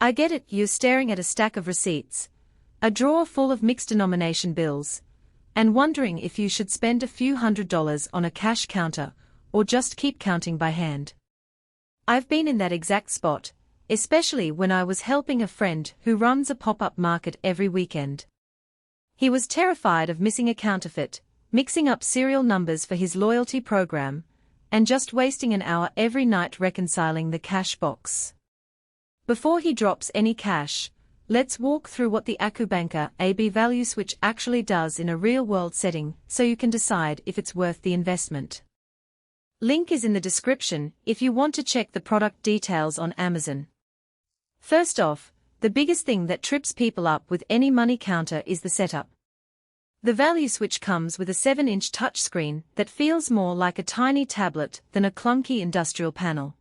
I get it, you're staring at a stack of receipts, a drawer full of mixed denomination bills, and wondering if you should spend a few $100s on a cash counter, or just keep counting by hand. I've been in that exact spot, especially when I was helping a friend who runs a pop-up market every weekend. He was terrified of missing a counterfeit, mixing up serial numbers for his loyalty program, and just wasting an hour every night reconciling the cash box. Before he drops any cash, let's walk through what the AccuBANKER AB ValueSwitch actually does in a real-world setting so you can decide if it's worth the investment. Link is in the description if you want to check the product details on Amazon. First off, the biggest thing that trips people up with any money counter is the setup. The ValueSwitch comes with a 7-inch touchscreen that feels more like a tiny tablet than a clunky industrial panel.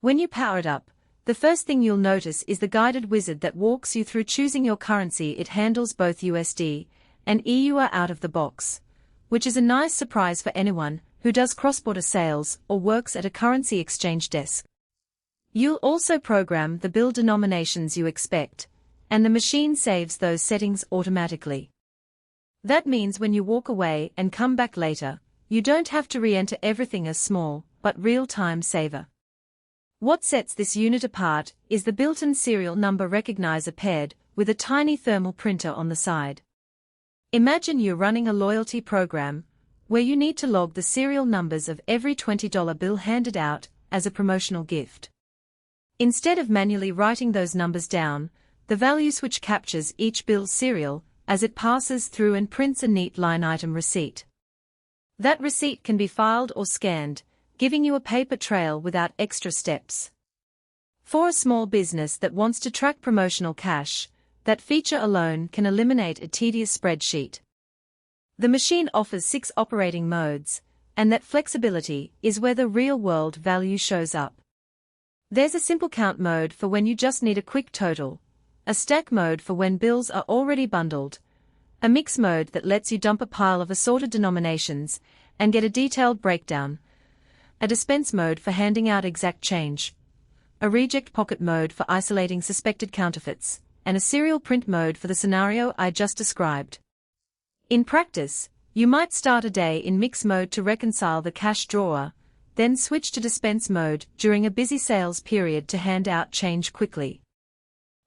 When you power it up, the first thing you'll notice is the guided wizard that walks you through choosing your currency. It handles both USD and EU out of the box, which is a nice surprise for anyone who does cross-border sales or works at a currency exchange desk. You'll also program the bill denominations you expect, and the machine saves those settings automatically. That means when you walk away and come back later, you don't have to re-enter everything as small, but real-time saver. What sets this unit apart is the built-in serial number recognizer paired with a tiny thermal printer on the side. Imagine you're running a loyalty program where you need to log the serial numbers of every $20 bill handed out as a promotional gift. Instead of manually writing those numbers down, the ValueSwitch captures each bill's serial as it passes through and prints a neat line item receipt. That receipt can be filed or scanned, giving you a paper trail without extra steps. For a small business that wants to track promotional cash, that feature alone can eliminate a tedious spreadsheet. The machine offers 6 operating modes, and that flexibility is where the real-world value shows up. There's a simple count mode for when you just need a quick total, a stack mode for when bills are already bundled, a mix mode that lets you dump a pile of assorted denominations and get a detailed breakdown, a dispense mode for handing out exact change, a reject pocket mode for isolating suspected counterfeits, and a serial print mode for the scenario I just described. In practice, you might start a day in mix mode to reconcile the cash drawer, then switch to dispense mode during a busy sales period to hand out change quickly.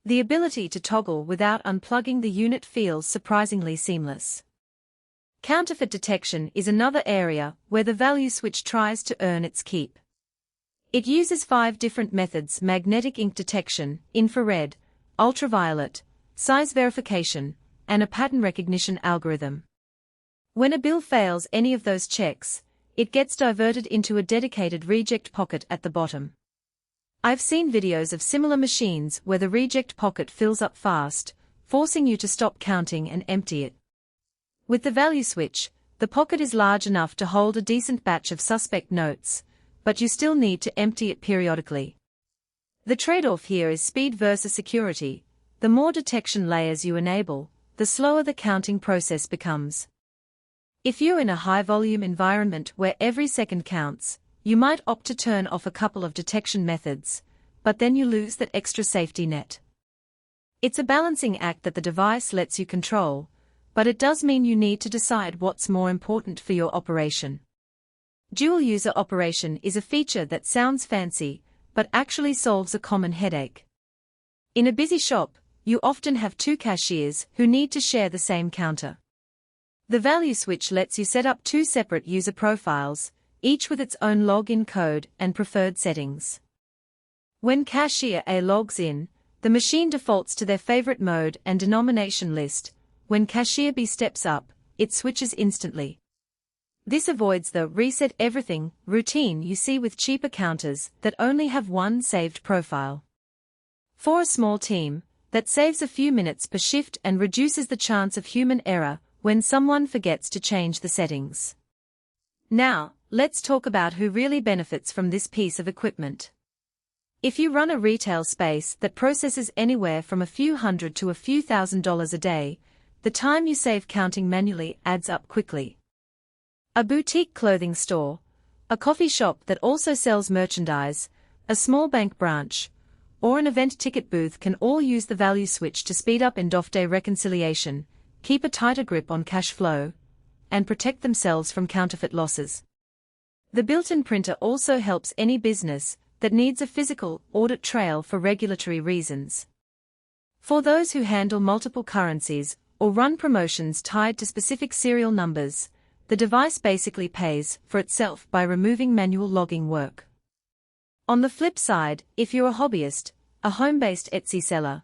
The ability to toggle without unplugging the unit feels surprisingly seamless. Counterfeit detection is another area where the ValueSwitch tries to earn its keep. It uses 5 different methods: magnetic ink detection, infrared, ultraviolet, size verification, and a pattern recognition algorithm. When a bill fails any of those checks, it gets diverted into a dedicated reject pocket at the bottom. I've seen videos of similar machines where the reject pocket fills up fast, forcing you to stop counting and empty it. With the ValueSwitch, the pocket is large enough to hold a decent batch of suspect notes, but you still need to empty it periodically. The trade-off here is speed versus security. The more detection layers you enable, the slower the counting process becomes. If you're in a high-volume environment where every second counts, you might opt to turn off a couple of detection methods, but then you lose that extra safety net. It's a balancing act that the device lets you control, but it does mean you need to decide what's more important for your operation. Dual-user operation is a feature that sounds fancy, but actually solves a common headache. In a busy shop, you often have 2 cashiers who need to share the same counter. The ValueSwitch lets you set up 2 separate user profiles, each with its own login code and preferred settings. When cashier A logs in, the machine defaults to their favorite mode and denomination list. When cashier B steps up, it switches instantly. This avoids the reset everything routine you see with cheaper counters that only have one saved profile. For a small team, that saves a few minutes per shift and reduces the chance of human error when someone forgets to change the settings. Now, let's talk about who really benefits from this piece of equipment. If you run a retail space that processes anywhere from a few hundred to a few $1,000s a day, the time you save counting manually adds up quickly. A boutique clothing store, a coffee shop that also sells merchandise, a small bank branch, or an event ticket booth can all use the ValueSwitch to speed up end-of-day reconciliation, keep a tighter grip on cash flow, and protect themselves from counterfeit losses. The built-in printer also helps any business that needs a physical audit trail for regulatory reasons. For those who handle multiple currencies or run promotions tied to specific serial numbers, the device basically pays for itself by removing manual logging work. On the flip side, if you're a hobbyist, a home-based Etsy seller,